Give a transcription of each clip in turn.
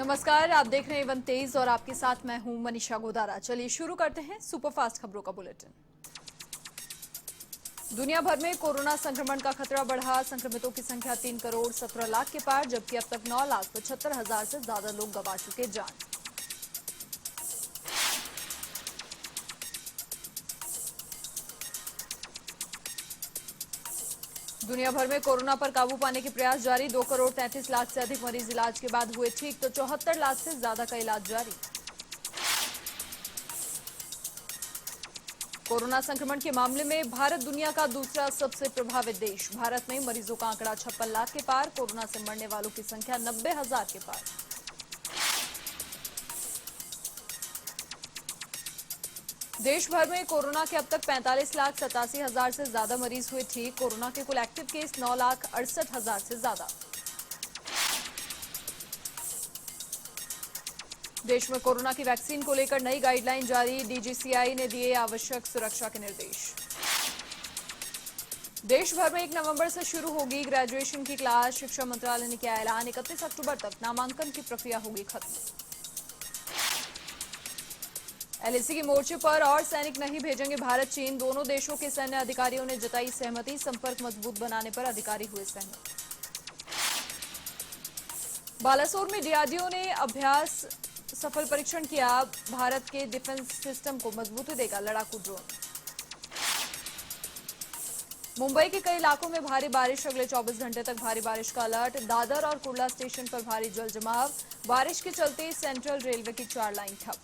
नमस्कार, आप देख रहे हैं वन तेज और आपके साथ मैं हूं मनीषा गोदारा। चलिए शुरू करते हैं सुपरफास्ट खबरों का बुलेटिन। दुनिया भर में कोरोना संक्रमण का खतरा बढ़ा। संक्रमितों की संख्या 3 करोड़ 17 लाख के पार, जबकि अब तक 9,75,000 से ज्यादा लोग गंवा चुके जान। दुनिया भर में कोरोना पर काबू पाने के प्रयास जारी। 2 करोड़ 33 लाख से अधिक मरीज इलाज के बाद हुए ठीक, तो 74 लाख से ज्यादा का इलाज जारी। कोरोना संक्रमण के मामले में भारत दुनिया का दूसरा सबसे प्रभावित देश। भारत में मरीजों का आंकड़ा 56 लाख के पार। कोरोना से मरने वालों की संख्या 90,000 के पार। देश भर में कोरोना के अब तक 45,87,000 से ज्यादा मरीज हुए ठीक। कोरोना के कुल एक्टिव केस 9,68,000 से ज्यादा। देश में कोरोना की वैक्सीन को लेकर नई गाइडलाइन जारी। डीजीसीआई ने दिए आवश्यक सुरक्षा के निर्देश। देश भर में 1 नवंबर से शुरू होगी ग्रेजुएशन की क्लास। शिक्षा मंत्रालय ने किया ऐलान, 31 अक्टूबर तक नामांकन की प्रक्रिया होगी खत्म। एलएसी के मोर्चे पर और सैनिक नहीं भेजेंगे भारत चीन। दोनों देशों के सैन्य अधिकारियों ने जताई सहमति। संपर्क मजबूत बनाने पर अधिकारी हुए सहमत। बालासोर में डीआरडीओ ने अभ्यास सफल परीक्षण किया। भारत के डिफेंस सिस्टम को मजबूती देगा लड़ाकू ड्रोन। मुंबई के कई इलाकों में भारी बारिश। अगले 24 घंटे तक भारी बारिश का अलर्ट। दादर और कुर्ला स्टेशन पर भारी जल जमाव। बारिश के चलते सेंट्रल रेलवे की 4 लाइन ठप।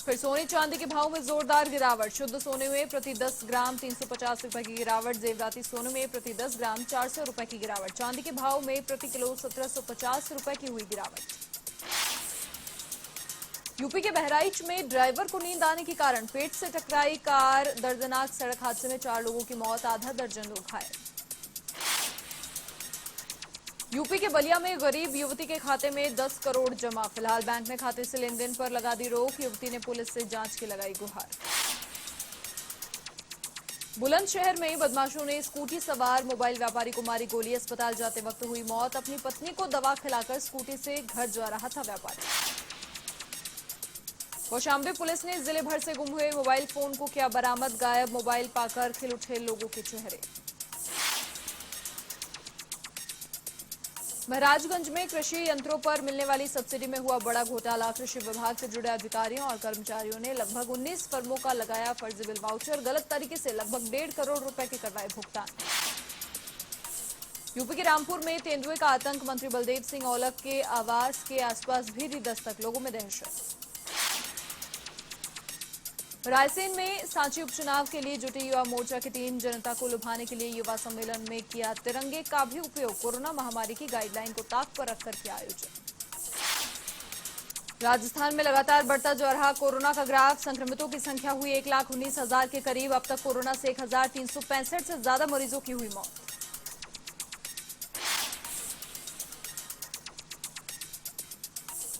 फिर सोने चांदी के भाव में जोरदार गिरावट। शुद्ध सोने में प्रति 10 ग्राम 350 रुपए की गिरावट। जेवराती सोने में प्रति 10 ग्राम 400 रुपए की गिरावट। चांदी के भाव में प्रति किलो 1750 रुपए की हुई गिरावट। यूपी के बहराइच में ड्राइवर को नींद आने के कारण पेट से टकराई कार। दर्दनाक सड़क हादसे में 4 लोगों की मौत, आधा दर्जन लोग घायल। यूपी के बलिया में गरीब युवती के खाते में 10 करोड़ जमा। फिलहाल बैंक ने खाते से लेन देन पर लगा दी रोक। युवती ने पुलिस से जांच की लगाई गुहार। बुलंदशहर में बदमाशों ने स्कूटी सवार मोबाइल व्यापारी को मारी गोली। अस्पताल जाते वक्त हुई मौत। अपनी पत्नी को दवा खिलाकर स्कूटी से घर जा रहा था व्यापारी। कौशाम्बी पुलिस ने जिले भर से गुम हुए मोबाइल फोन को किया बरामद। गायब मोबाइल पाकर खिल उठे लोगों के चेहरे। महाराजगंज में कृषि यंत्रों पर मिलने वाली सब्सिडी में हुआ बड़ा घोटाला। कृषि विभाग से जुड़े अधिकारियों और कर्मचारियों ने लगभग 19 फर्मों का लगाया फर्जी बिल वाउचर। गलत तरीके से लगभग 1.5 करोड़ रुपए के करवाए भुगतान। यूपी के रामपुर में तेंदुए का आतंक। मंत्री बलदेव सिंह औलख के आवास के आसपास भी दी दस्तक, लोगों में दहशत। रायसेन में सांची उपचुनाव के लिए जुटी युवा मोर्चा की टीम। जनता को लुभाने के लिए युवा सम्मेलन में किया तिरंगे का भी उपयोग। कोरोना महामारी की गाइडलाइन को ताक पर रखकर किया आयोजन। राजस्थान में लगातार बढ़ता जा रहा कोरोना का ग्राफ। संक्रमितों की संख्या हुई 1,19,000 के करीब। अब तक कोरोना से 1,365 से ज्यादा मरीजों की हुई मौत।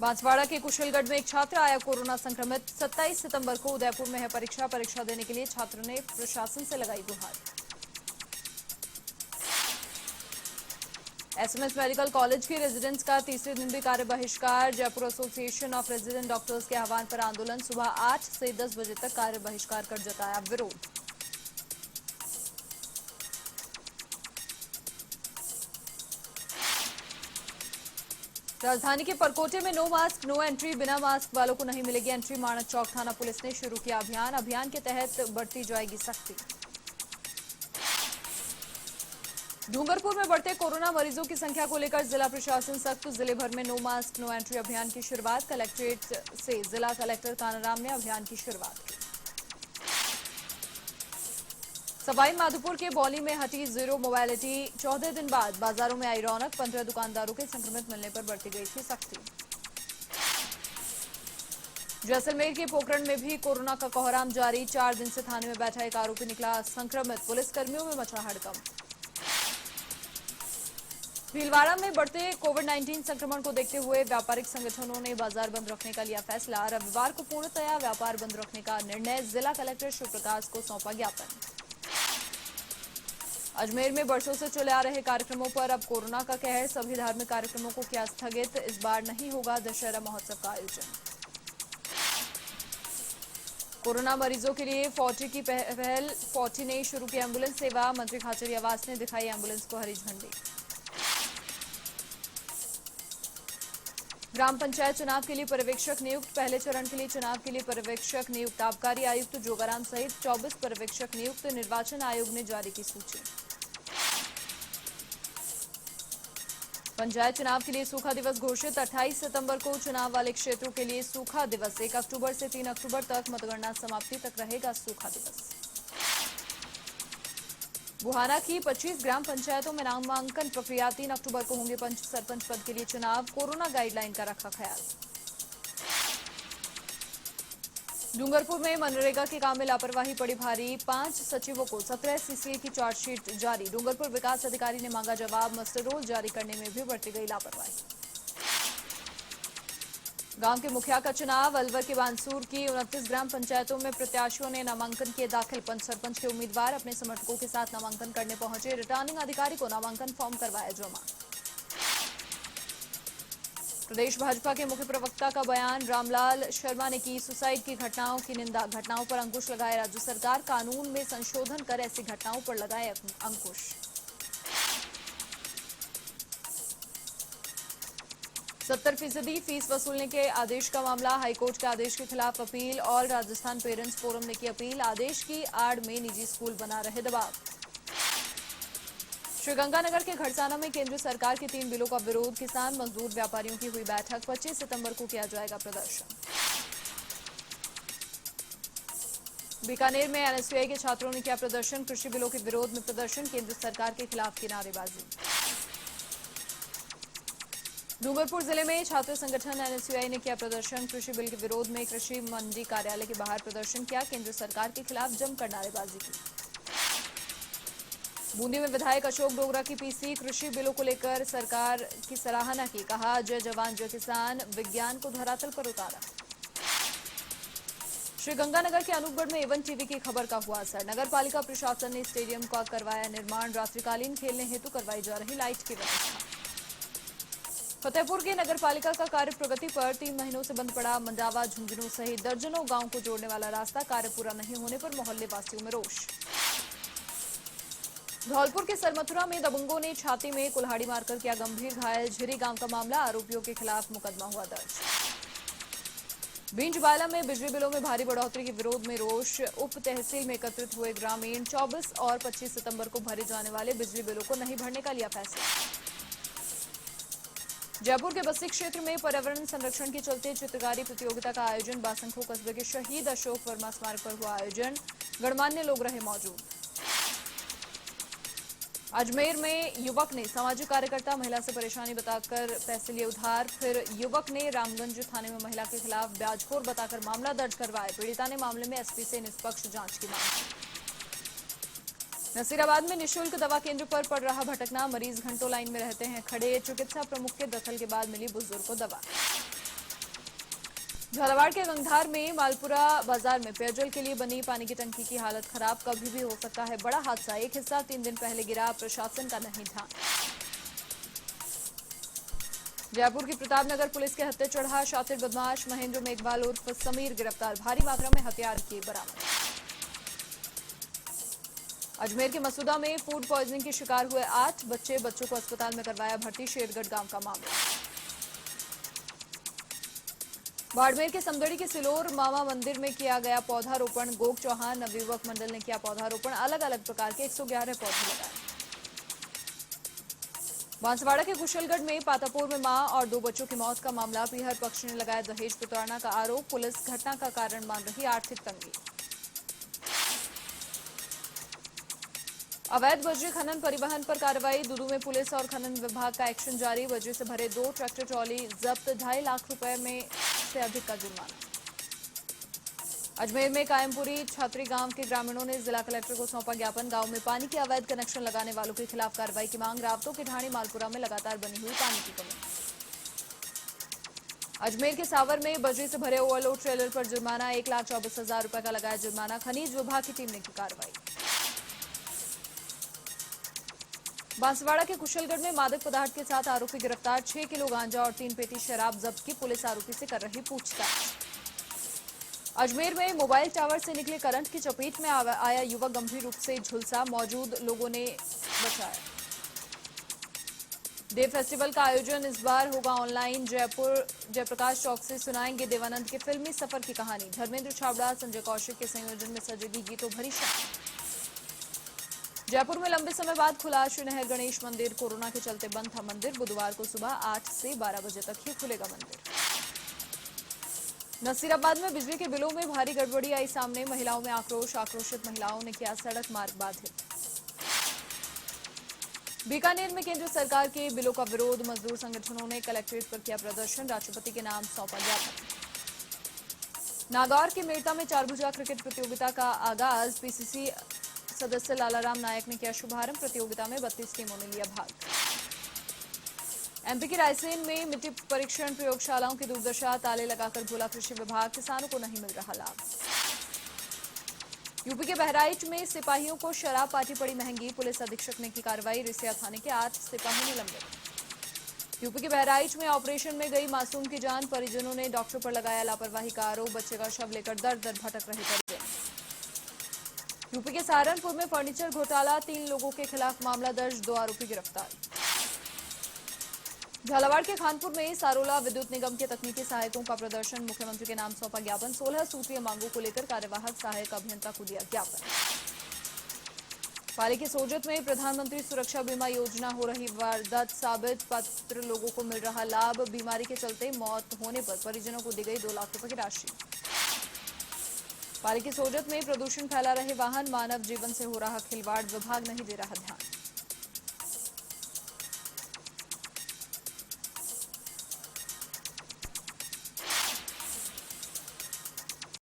बांसवाड़ा के कुशलगढ़ में एक छात्र आया कोरोना संक्रमित। 27 सितंबर को उदयपुर में है परीक्षा देने के लिए छात्र ने प्रशासन से लगाई गुहार। एसएमएस मेडिकल कॉलेज के रेजिडेंट्स का तीसरे दिन भी कार्य बहिष्कार। Jaipur association of resident doctors के आह्वान पर आंदोलन। सुबह 8 से 10 बजे तक कार्य बहिष्कार कर जताया विरोध। राजधानी के परकोटे में नो मास्क नो एंट्री। बिना मास्क वालों को नहीं मिलेगी एंट्री। माणक चौक थाना पुलिस ने शुरू किया अभियान। अभियान के तहत बढ़ती जाएगी सख्ती। डूंगरपुर में बढ़ते कोरोना मरीजों की संख्या को लेकर जिला प्रशासन सख्त। जिले भर में नो मास्क नो एंट्री अभियान की शुरुआत। कलेक्ट्रेट से जिला कलेक्टर कानाराम ने अभियान की शुरुआत की। सवाई माधोपुर के बौली में हटी जीरो मोबाइलिटी। 14 दिन बाद बाजारों में आई रौनक। 15 दुकानदारों के संक्रमित मिलने पर बढ़ती गई थी सख्ती। जैसलमेर के पोखरण में भी कोरोना का कोहराम जारी। 4 दिन से थाने में बैठा एक आरोपी निकला संक्रमित। पुलिसकर्मियों में मचा हड़कंप। भीलवाड़ा में बढ़ते कोविड-19 संक्रमण को देखते हुए व्यापारिक संगठनों ने बाजार बंद रखने का लिया फैसला। रविवार को पूर्णतया व्यापार बंद रखने का निर्णय। जिला कलेक्टर शिवप्रकाश को सौंपा ज्ञापन। अजमेर में बरसों से चले आ रहे कार्यक्रमों पर अब कोरोना का कहर। सभी धार्मिक कार्यक्रमों को किया स्थगित। इस बार नहीं होगा दशहरा महोत्सव का आयोजन। कोरोना मरीजों के लिए 40 की पहल। 40 ने शुरू की एम्बुलेंस सेवा। मंत्री खाचरियावास ने दिखाई एम्बुलेंस को हरी झंडी। ग्राम पंचायत चुनाव के लिए पर्यवेक्षक नियुक्त। पहले चरण के लिए चुनाव के लिए पर्यवेक्षक नियुक्त। आबकारी आयुक्त जोगाराम सहित 24 पर्यवेक्षक नियुक्त। निर्वाचन आयोग ने जारी की सूची। पंचायत चुनाव के लिए सूखा दिवस घोषित। 28 सितंबर को चुनाव वाले क्षेत्रों के लिए सूखा दिवस। 1 अक्टूबर से 3 अक्टूबर तक मतगणना समाप्ति तक रहेगा सूखा दिवस। बुहाना की 25 ग्राम पंचायतों में नामांकन प्रक्रिया। 3 अक्टूबर को होंगे पंच सरपंच पद के लिए चुनाव। कोरोना गाइडलाइन का रखा ख्याल। डूंगरपुर में मनरेगा के काम में लापरवाही पड़ी भारी। 5 सचिवों को 17 सीसीए की चार्जशीट जारी। डूंगरपुर विकास अधिकारी ने मांगा जवाब। मस्टर रोल जारी करने में भी बरती गई लापरवाही। गांव के मुखिया का चुनाव। अलवर के बानसूर की 29 ग्राम पंचायतों में प्रत्याशियों ने नामांकन किए दाखिल। पंच सरपंच के उम्मीदवार अपने समर्थकों के साथ नामांकन करने पहुंचे। रिटर्निंग अधिकारी को नामांकन फॉर्म करवाया जमा। प्रदेश भाजपा के मुख्य प्रवक्ता का बयान। रामलाल शर्मा ने की सुसाइड की घटनाओं की निंदा। घटनाओं पर अंकुश लगाए राज्य सरकार। कानून में संशोधन कर ऐसी घटनाओं पर लगाए अंकुश। 70% फीस वसूलने के आदेश का मामला। हाईकोर्ट के आदेश के खिलाफ appeal. All Rajasthan parents forum ने की अपील। आदेश की आड़ में निजी स्कूल बना रहे दबाव। श्रीगंगानगर के घड़साना में केंद्र सरकार के 3 बिलों का विरोध। किसान मजदूर व्यापारियों की हुई बैठक। 25 सितंबर को किया जाएगा प्रदर्शन। बीकानेर में एनएसयूआई के छात्रों ने किया प्रदर्शन। कृषि बिलों के विरोध में प्रदर्शन। केंद्र सरकार के खिलाफ की नारेबाजी। डूंगरपुर जिले में छात्र संगठन एनएसयूआई ने किया प्रदर्शन। कृषि बिल के विरोध में कृषि मंडी कार्यालय के बाहर प्रदर्शन किया। केंद्र सरकार के खिलाफ जमकर नारेबाजी की। बूंदी में विधायक अशोक डोगरा की पीसी। कृषि बिलों को लेकर सरकार की सराहना की। कहा जय जवान जय किसान। विज्ञान को धरातल पर उतारा। श्रीगंगानगर के अनूपगढ़ में एवन टीवी की खबर का हुआ असर। नगर पालिका प्रशासन ने स्टेडियम का करवाया निर्माण। रात्रिकालीन खेलने हेतु करवाई जा रही लाइट की व्यवस्था। फतेहपुर के नगर पालिका का कार्य प्रगति पर 3 महीनों से बंद पड़ा। मंडावा झुंझुनू सहित दर्जनों गांव को जोड़ने वाला रास्ता। कार्य पूरा नहीं होने पर मोहल्ले वासियों में रोष। धौलपुर के सरमथुरा में दबंगों ने छाती में कुल्हाड़ी मारकर किया गंभीर घायल। झिरी गांव का मामला। आरोपियों के खिलाफ मुकदमा हुआ दर्ज। बींजबाला में बिजली बिलों में भारी बढ़ोतरी के विरोध में रोष। उप तहसील में एकत्रित हुए ग्रामीण। 24 और 25 सितंबर को भरे जाने वाले बिजली बिलों को नहीं भरने का लिया फैसला। जयपुर के बस्ती क्षेत्र में पर्यावरण संरक्षण के चलते चित्रकारी प्रतियोगिता का आयोजन। बासंखो कस्बे के शहीद अशोक वर्मा स्मारक पर हुआ आयोजन। गणमान्य लोग रहे मौजूद। अजमेर में युवक ने सामाजिक कार्यकर्ता महिला से परेशानी बताकर पैसे लिए उधार। फिर युवक ने रामगंज थाने में महिला के खिलाफ ब्याजखोर बताकर मामला दर्ज करवाया। पीड़िता ने मामले में एसपी से निष्पक्ष जांच की मांग की। नसीराबाद में निःशुल्क दवा केंद्र पर पड़ रहा भटकना। मरीज घंटों लाइन में रहते हैं खड़े। चिकित्सा प्रमुख के दखल के बाद मिली बुजुर्ग को दवा। झालावाड़ के गंगधार में मालपुरा बाजार में पेयजल के लिए बनी पानी की टंकी की हालत खराब। कभी भी हो सकता है बड़ा हादसा। एक हिस्सा 3 दिन पहले गिरा। प्रशासन का नहीं ध्यान। जयपुर की प्रतापनगर पुलिस के हत्थे चढ़ा शातिर बदमाश। महेंद्र मेघवाल उर्फ समीर गिरफ्तार। भारी मात्रा में हथियार किए बरामद। अजमेर के मसूदा में फूड पॉइजनिंग के शिकार हुए 8 बच्चे। बच्चों को अस्पताल में करवाया भर्ती। शेरगढ़ गांव का मामला। बाड़मेर के समदड़ी के सिलोर मामा मंदिर में किया गया पौधारोपण। गोग चौहान नवयुवक मंडल ने किया पौधारोपण। अलग अलग प्रकार के 111 पौधे लगाए। बांसवाड़ा के कुशलगढ़ में पातापुर में मां और 2 बच्चों की मौत का मामला। पीहर पक्ष ने लगाया दहेज प्रताड़ना का आरोप। पुलिस घटना का कारण मान रही आर्थिक तंगी। अवैध बजरी खनन परिवहन पर कार्रवाई। दुदू में पुलिस और खनन विभाग का एक्शन जारी। बजरी से भरे 2 ट्रैक्टर ट्रॉली जब्त। 2.5 लाख रुपए में से अधिक का जुर्माना। अजमेर में कायमपुरी छात्री गांव के ग्रामीणों ने जिला कलेक्टर को सौंपा ज्ञापन। गांव में पानी के अवैध कनेक्शन लगाने वालों के खिलाफ कार्रवाई की मांग। रावतों के ढाणी मालपुरा में लगातार बनी हुई पानी की कमी। अजमेर के सावर में बजरी से भरे ओवरलोड ट्रेलर पर जुर्माना। 1,24,000 रुपए का लगाया जुर्माना। खनिज विभाग की टीम ने की कार्रवाई। बांसवाड़ा के कुशलगढ़ में मादक पदार्थ के साथ आरोपी गिरफ्तार। 6 किलो गांजा और 3 पेटी शराब जब्त की। पुलिस आरोपी से कर रही पूछताछ। अजमेर में मोबाइल टावर से निकले करंट की चपेट में आया युवक गंभीर रूप से झुलसा। मौजूद लोगों ने बचाया। डे फेस्टिवल का आयोजन इस बार होगा ऑनलाइन। जयपुर जयप्रकाश चौक से सुनाएंगे देवानंद के फिल्मी सफर की कहानी। धर्मेंद्र छाबड़ा संजय कौशिक के संयोजन में सजेगी गीतों भरी शाम। जयपुर में लंबे समय बाद खुला श्रीनहर गणेश मंदिर। कोरोना के चलते बंद था मंदिर। बुधवार को सुबह 8 से 12 बजे तक ही खुलेगा मंदिर। नसीराबाद में बिजली के बिलों में भारी गड़बड़ी आई सामने। महिलाओं में आक्रोश। आक्रोशित महिलाओं ने किया सड़क मार्ग बाधित। बीकानेर में केंद्र सरकार के बिलों का विरोध। मजदूर संगठनों ने कलेक्ट्रेट पर किया प्रदर्शन। राष्ट्रपति के नाम सौंपा ज्ञापन। नागौर के मेड़ता में चारभुजा क्रिकेट प्रतियोगिता का आगाज। पीसीसी सदस्य लालाराम नायक ने किया शुभारंभ। प्रतियोगिता में 32 टीमों ने लिया भाग। एमपी के रायसेन में मिट्टी परीक्षण प्रयोगशालाओं की दुर्दशा। ताले लगाकर भोला कृषि विभाग। किसानों को नहीं मिल रहा लाभ। यूपी के बहराइच में सिपाहियों को शराब पार्टी पड़ी महंगी। पुलिस अधीक्षक ने की कार्रवाई। रिसिया थाने के 8 सिपाही निलंबित। यूपी के बहराइच में ऑपरेशन में गई मासूम की जान। परिजनों ने डॉक्टर पर लगाया लापरवाही का आरोप। बच्चे का शव लेकर दर दर भटक रहे परिजन। यूपी के सहारनपुर में फर्नीचर घोटाला। 3 लोगों के खिलाफ मामला दर्ज। 2 आरोपी गिरफ्तार। झालावाड़ के खानपुर में सारोला विद्युत निगम के तकनीकी सहायकों का प्रदर्शन। मुख्यमंत्री के नाम सौंपा ज्ञापन। 16 सूत्रीय मांगों को लेकर कार्यवाहक सहायक अभियंता को दिया ज्ञापन। पाली के सोजत में प्रधानमंत्री सुरक्षा बीमा योजना हो रही वारदात साबित। पात्र लोगों को मिल रहा लाभ। बीमारी के चलते मौत होने पर परिजनों को दी गई 2 लाख रुपए की राशि। पाली के सोजत में प्रदूषण फैला रहे वाहन। मानव जीवन से हो रहा खिलवाड़। विभाग नहीं दे रहा ध्यान।